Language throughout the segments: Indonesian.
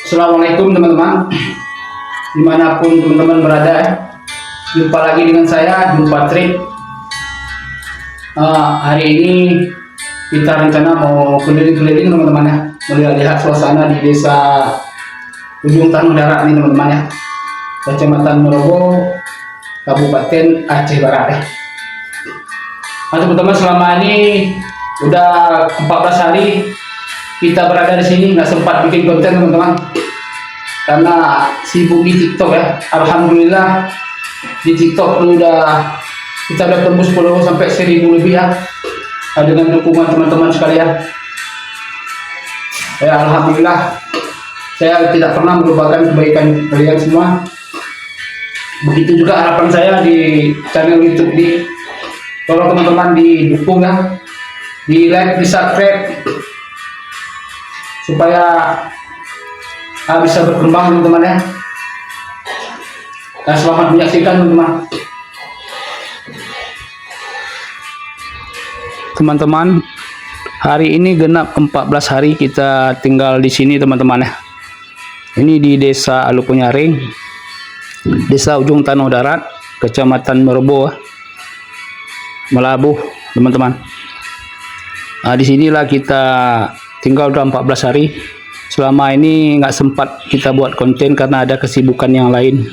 Assalamualaikum teman-teman, dimanapun teman-teman berada. Jumpa lagi dengan saya, Jun Patrick. Hari ini kita rencana mau keliling-keliling teman-teman ya, melihat suasana di desa Ujung Tanah Darat nih teman-teman ya, Kecamatan Merobo, Kabupaten Aceh Barat ya. Teman-teman, selama ini udah 14 hari kita berada di sini, nggak sempat bikin konten teman-teman karena sibuk di TikTok ya. Alhamdulillah di TikTok kita udah tembus follower sampai 1000 lebih ya, dengan dukungan teman-teman sekalian ya. Alhamdulillah, saya tidak pernah melupakan kebaikan kalian semua. Begitu juga harapan saya di channel YouTube ini, tolong teman-teman didukung ya, di like, di subscribe supaya bisa berkembang teman-teman ya. Selamat menyaksikan teman-teman. Teman-teman, hari ini genap 14 hari kita tinggal di sini teman-teman ya. Ini di Desa Alupunyaring, Desa Ujung Tanah Darat, Kecamatan Merobo, Melabuh teman-teman. Di sinilah kita tinggal udah 14 hari. Selama ini nggak sempat kita buat konten karena ada kesibukan yang lain.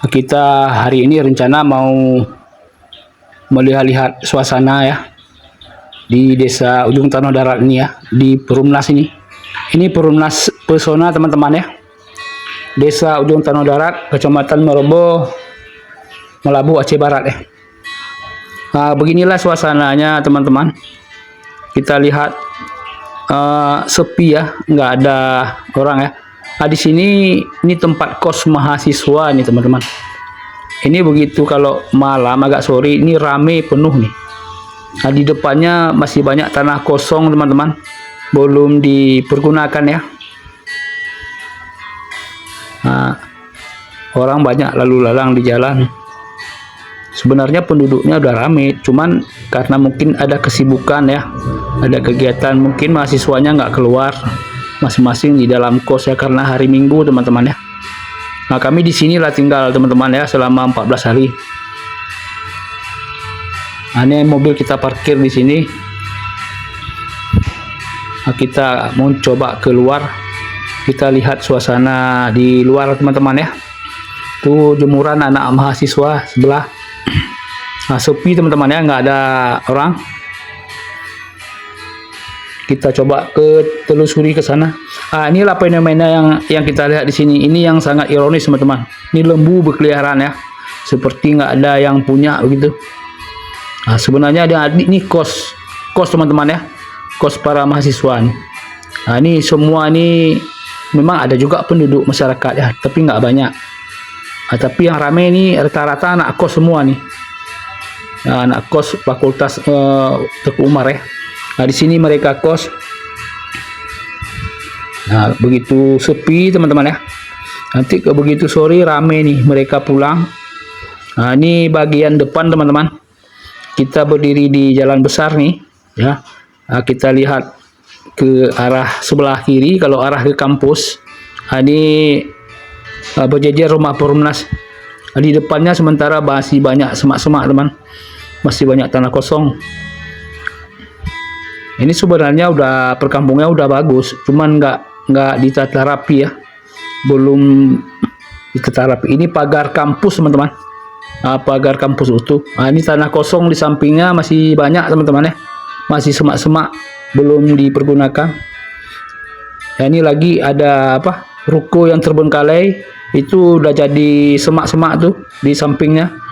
Kita hari ini rencana mau melihat-lihat suasana ya di Desa Ujung Tanah Darat ini ya, di Perumnas ini. Ini Perumnas Pesona teman-teman ya, Desa Ujung Tanah Darat, Kecamatan Merobo, Melabuh, Aceh Barat ya. Beginilah suasananya teman-teman. Kita lihat sepi ya, nggak ada orang ya. Di sini ini tempat kos mahasiswa nih teman-teman. Ini begitu kalau malam agak sore ini rame penuh nih. Di depannya masih banyak tanah kosong teman-teman, belum dipergunakan ya. Orang banyak lalu lalang di jalan. Sebenarnya penduduknya udah rame, cuman karena mungkin ada kesibukan ya, ada kegiatan, mungkin mahasiswanya nggak keluar, masing-masing di dalam kos ya, karena hari Minggu teman-teman ya. Kami di sinilah tinggal teman-teman ya selama 14 hari. Ini mobil kita parkir di sini. Kita mau coba keluar, kita lihat suasana di luar teman-teman ya. Tuh jemuran anak mahasiswa sebelah. Sepi teman-teman ya, nggak ada orang. Kita coba telusuri ke sana. Inilah fenomena yang kita lihat di sini. Ini yang sangat ironis teman-teman. Ini lembu berkeliaran ya, seperti nggak ada yang punya begitu. Sebenarnya ada ini kos teman-teman ya, kos para mahasiswa nih. Ini semua ini memang ada juga penduduk masyarakat ya, tapi nggak banyak. Tapi yang ramai ini rata-rata anak kos semua nih. Anak kos Fakultas Teku Umar ya. Di sini mereka kos. Begitu sepi teman-teman ya. Nanti begitu sore rame nih mereka pulang. Ini bagian depan teman-teman. Kita berdiri di jalan besar nih ya. Kita lihat ke arah sebelah kiri kalau arah ke kampus. Ini berjejer rumah Perumnas. Di depannya sementara masih banyak semak-semak teman, masih banyak tanah kosong. Ini sebenarnya udah perkampungnya udah bagus, cuman nggak ditata rapi ya, belum ditata rapi. Ini pagar kampus teman-teman, pagar kampus utuh. Ini tanah kosong di sampingnya masih banyak teman-teman ya, masih semak-semak belum dipergunakan. Ini lagi ada ruko yang terbengkalai, itu udah jadi semak-semak tuh di sampingnya.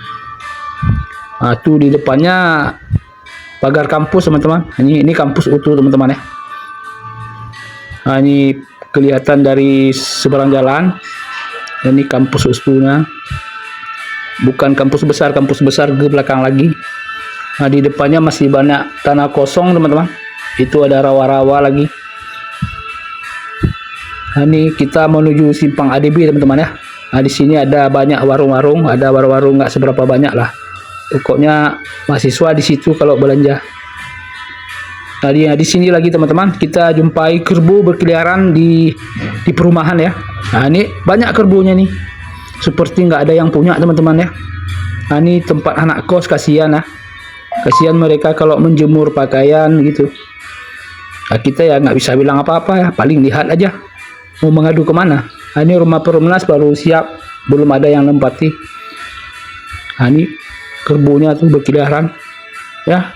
Tuh di depannya pagar kampus teman-teman. Ini kampus utuh teman-teman ya. Ini kelihatan dari seberang jalan. Ini kampus utuhnya. Bukan kampus besar ke belakang lagi. Di depannya masih banyak tanah kosong teman-teman. Itu ada rawa-rawa lagi. Ini kita menuju Simpang ADB teman-teman ya. Di sini ada banyak warung-warung, ada warung-warung nggak seberapa banyak lah. Pokoknya mahasiswa di situ kalau belanja. Tadi di sini lagi teman-teman kita jumpai kerbau berkeliaran di perumahan ya. Nah ini banyak kerbaunya nih, seperti nggak ada yang punya teman-teman ya. Nah ini tempat anak kos, kasihan ya, kasihan mereka kalau menjemur pakaian gitu. Nah, kita ya nggak bisa bilang apa-apa ya, paling lihat aja mau mengadu kemana. Nah, ini rumah Perumnas baru siap, belum ada yang nempati. Nah ini kerbaunya tuh berkeliaran ya.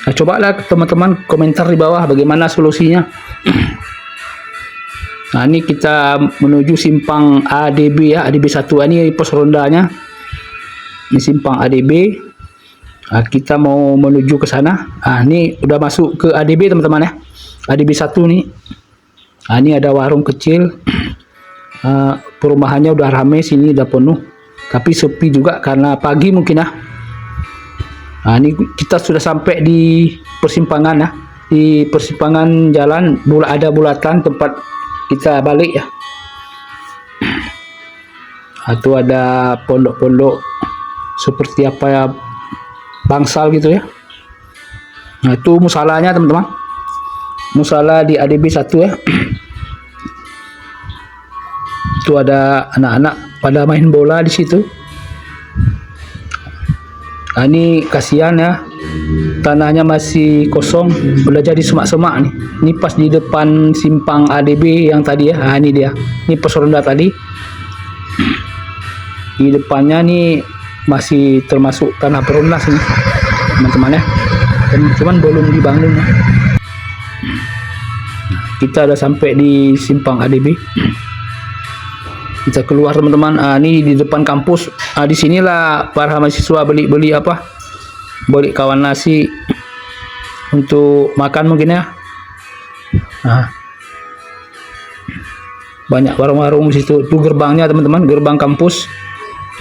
Nah, cobalah teman-teman komentar di bawah bagaimana solusinya. Nah ini kita menuju simpang ADB ya, ADB 1 ini pos rondanya. Ini simpang ADB. Nah, kita mau menuju ke sana. Nah ini udah masuk ke ADB teman-teman ya, ADB 1 nih. Nah ini ada warung kecil. Perumahannya udah rame, sini udah penuh, tapi sepi juga karena pagi mungkin ya. Nah ini kita sudah sampai di persimpangan ya, di persimpangan jalan ada bulatan tempat kita balik ya. Itu ada pondok-pondok seperti apa ya, bangsal gitu ya. Nah itu musalanya teman-teman, musala di ADB 1 ya. Itu ada anak-anak pada main bola di situ. Nah, ini kasihan ya, tanahnya masih kosong, udah jadi semak-semak nih. Ini pas di depan simpang ADB yang tadi ya. Nah, ini dia, ini pos ronda tadi. Di depannya nih masih termasuk tanah Perumnas nih teman-teman ya, cuman belum dibangun ya. Kita udah sampai di simpang ADB. Kita keluar teman-teman. Ini di depan kampus. Di sinilah para mahasiswa beli apa, beli kawan nasi untuk makan mungkin ya. Banyak warung-warung di situ. Itu gerbangnya teman-teman, gerbang kampus.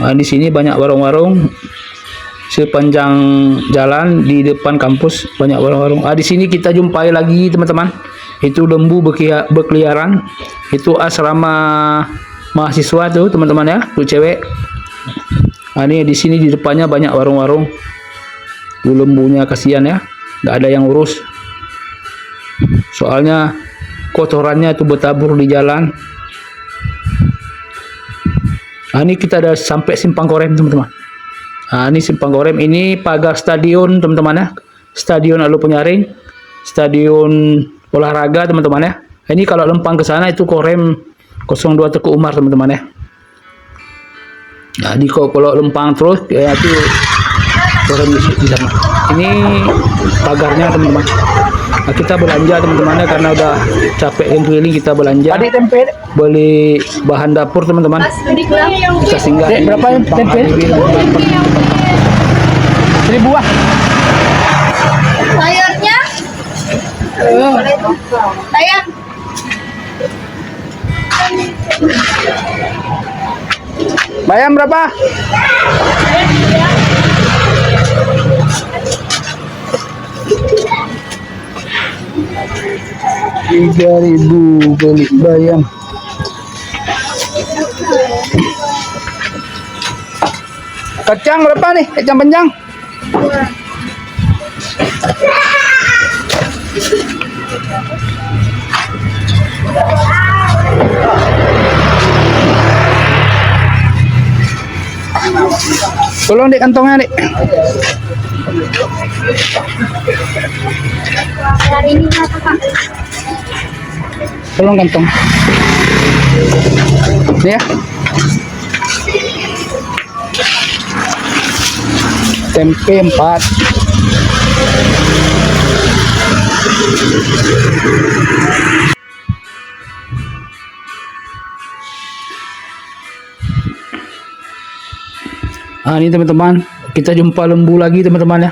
Di sini banyak warung-warung sepanjang jalan di depan kampus, banyak warung-warung. Di sini kita jumpai lagi teman-teman, itu lembu berkeliaran. Itu asrama mahasiswa tuh teman-teman ya, tuh cewek. Ini di sini di depannya banyak warung-warung. Tuh lembunya kasihan ya, nggak ada yang urus. Soalnya kotorannya itu bertabur di jalan. Ini kita udah sampai simpang Korem teman-teman. Ini simpang Korem, ini pagar stadion teman-teman ya, stadion Alu Penyaring, stadion olahraga teman-teman ya. Ini kalau lempang ke sana itu Korem 02 Teguh Umar teman-teman ya. Jadi kalau lempang terus ya itu Korem di sana. Ini pagarnya teman-teman. Kita belanja teman-teman ya, karena udah capek yang keliling, kita belanja. Beli bahan dapur teman-teman. Kita singgah. Berapa yang tempe? 1.000 buah. Sayurnya? Sayang. Bayam berapa? 3.000 beli bayam. Kacang berapa nih? Kacang panjang? Tolong di kantongnya, Dik. Hari ini berapa, Pak? Tolong kantong. Ini ya. Tempe 4. Ini teman-teman, kita jumpa lembu lagi teman-teman ya.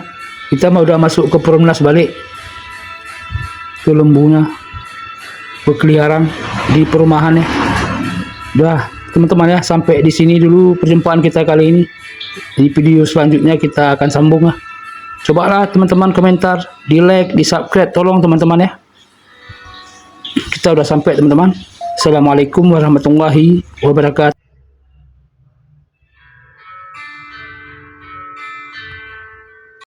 Kita mau udah masuk ke Perumnas balik. Itu lembunya berkeliaran di perumahan ya. Udah teman-teman ya, sampai di sini dulu perjumpaan kita kali ini. Di video selanjutnya kita akan sambung ya. Cobalah teman-teman komentar, di like, di subscribe, tolong teman-teman ya. Kita udah sampai teman-teman. Assalamualaikum warahmatullahi wabarakatuh.